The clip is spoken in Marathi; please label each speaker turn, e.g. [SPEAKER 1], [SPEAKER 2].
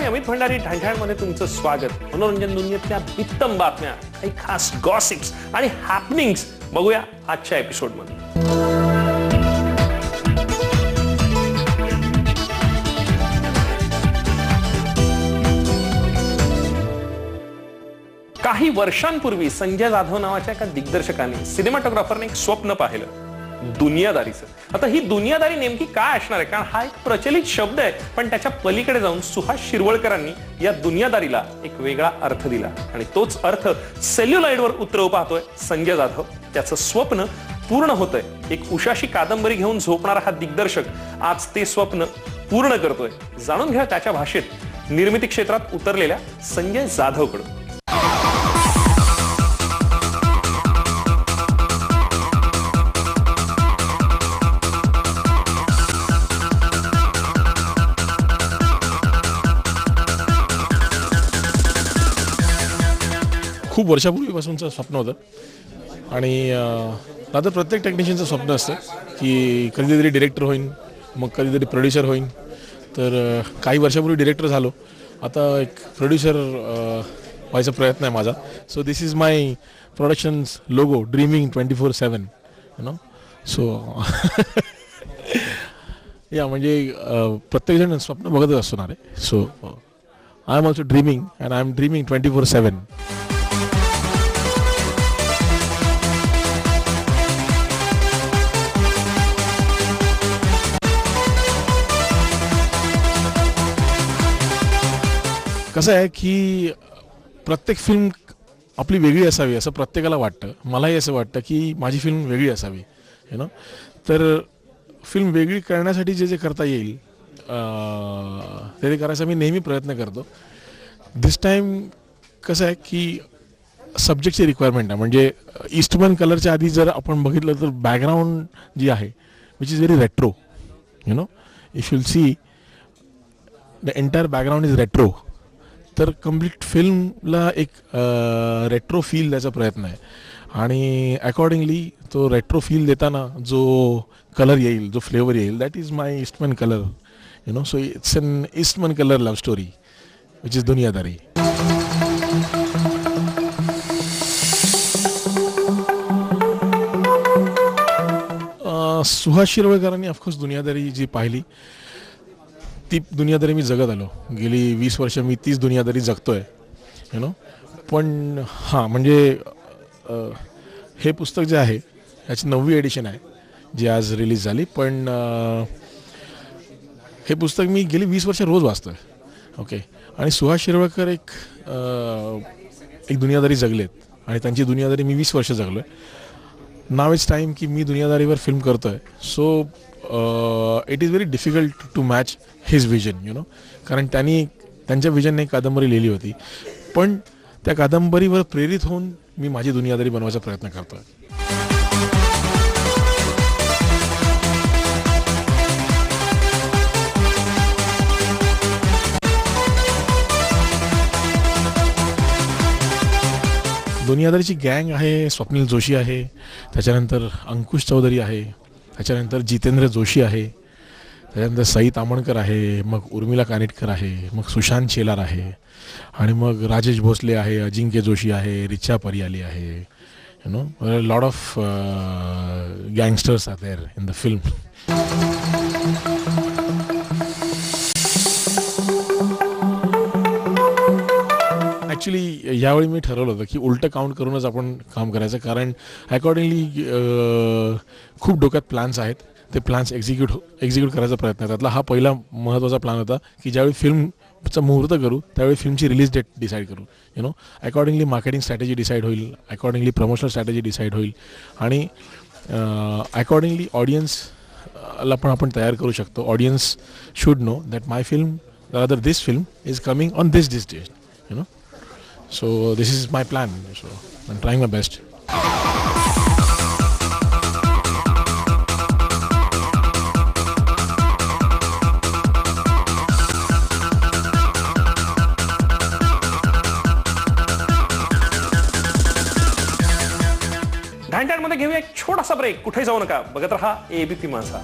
[SPEAKER 1] अमित भंडारी ढांढाळमध्ये तुमचं स्वागत. मनोरंजन दुनियेतल्या उत्तम बातम्या, काही खास गॉसिप्स आणि हॅपनिंग्स बघूया आजच्या एपिसोडमध्ये. काही वर्षांपूर्वी संजय जाधव नावाच्या एका दिग्दर्शकाने, सिनेमॅटोग्राफरने एक स्वप्न पाहिलं, दुनियादारीचं. आता ही दुनियादारी नेमकी काय असणार आहे? कारण हा एक प्रचलित शब्द आहे, पण त्याच्या पलीकडे जाऊन सुहास शिरवळकरांनी या दुनियादारीला एक वेगळा अर्थ दिला आणि तोच अर्थ सेल्युलॉइडवर उतरवू पाहतोय संजय जाधव. त्याचं स्वप्न पूर्ण होतंय. एक उशाशी कादंबरी घेऊन झोपणारा हा दिग्दर्शक आज ते स्वप्न पूर्ण करतोय. जाणून घ्या त्याच्या भाषेत निर्मिती क्षेत्रात उतरलेल्या संजय जाधवकडून.
[SPEAKER 2] खूप वर्षापूर्वीपासूनचं स्वप्न होतं आणि आता प्रत्येक टेक्निशियनचं स्वप्न असतं की कधीतरी डिरेक्टर होईन, मग कधीतरी प्रोड्युसर होईन. तर काही वर्षापूर्वी डिरेक्टर झालो, आता एक प्रोड्युसर व्हायचा प्रयत्न आहे माझा. So this is my productions logo, dreaming 24/7, you know. So या म्हणजे प्रत्येकजण स्वप्न बघतच असणार आहे. So I am also dreaming and I am dreaming 24/7. कसं आहे की प्रत्येक फिल्म आपली वेगळी असावी असं प्रत्येकाला वाटतं. मलाही असं वाटतं की माझी फिल्म वेगळी असावी, यू नो. तर फिल्म वेगळी करण्यासाठी जे जे करता येईल ते करायचा मी नेहमी प्रयत्न करतो. दिस टाईम कसं आहे की सब्जेक्टची रिक्वायरमेंट आहे. म्हणजे ईस्टमन कलरच्या आधी जर आपण बघितलं तर बॅकग्राऊंड जी आहे which is very retro, you know. If you'll see the entire background is retro. तर कम्प्लीट फिल्मला एक रेट्रो फील द्यायचा प्रयत्न आहे आणि अकॉर्डिंगली तो रेट्रो फील देताना जो कलर येईल, जो फ्लेवर येईल, that is my Eastman colour, you know. So it's an Eastman colour love story which is Duniyadari. Suhas शिरवळकरांनी ऑफकोर्स दुनियादारी जी पाहिली ती दुनियादारी मी जगत आलो. गेली 20 वर्ष मी तीच दुनियादारी जगतोय, यू नो. पण हां, म्हणजे हे पुस्तक जे आहे याची 9वी एडिशन आहे जी आज रिलीज झाली. पण हे पुस्तक मी गेली 20 वर्ष रोज वाचतोय, ओके. आणि सुहास शिरवळकर एक दुनियादारी जगलेत आणि त्यांची दुनियादारी मी 20 वर्ष जगलोय. नाव इट्स टाईम की मी दुनियादारीवर फिल्म करतोय. So it is very difficult to match his vision, you know. कारण त्यांच्या विजनने एक कादंबरी लिहिली होती, पण त्या कादंबरीवर प्रेरित होऊन मी माझी दुनियादारी बनवायचा प्रयत्न करतोय. दुनियादारीची गँग आहे. स्वप्नील जोशी आहे, त्याच्यानंतर अंकुश चौधरी आहे, त्याच्यानंतर जितेंद्र जोशी आहे, त्याच्यानंतर सई तामणकर आहे, मग उर्मिला कानिटकर आहे, मग सुशांत शेलार आहे आणि मग राजेश भोसले आहे, अजिंक्य जोशी आहे, रिचा परियाली आहे, you know. Lot of gangsters are there in the film. Actually यावेळी मी ठरवलं होतं की उलटं काउंट करूनच आपण काम करायचं. कारण अकॉर्डिंगली खूप डोक्यात प्लॅन्स आहेत. ते प्लॅन्स एक्झिक्यूट करायचा प्रयत्न आहे. त्यातला हा पहिला महत्त्वाचा प्लॅन होता की ज्यावेळी फिल्मचा मुहूर्त करू त्यावेळी फिल्मची रिलीज डेट डिसाईड करू, you know. Accordingly marketing strategy decide होईल, अकॉर्डिंगली प्रमोशनल स्ट्रॅटेजी डिसाईड होईल आणि अकॉर्डिंगली ऑडियन्सला पण आपण तयार करू शकतो. Audience should know that my film, rather this film is coming on this date, you know. So this is my plan. So I'm trying my best.
[SPEAKER 1] ढांढाळमध्ये घेऊया एक छोटासा ब्रेक. कुठे जाऊ नका, बघत रहा एबीपी माझा.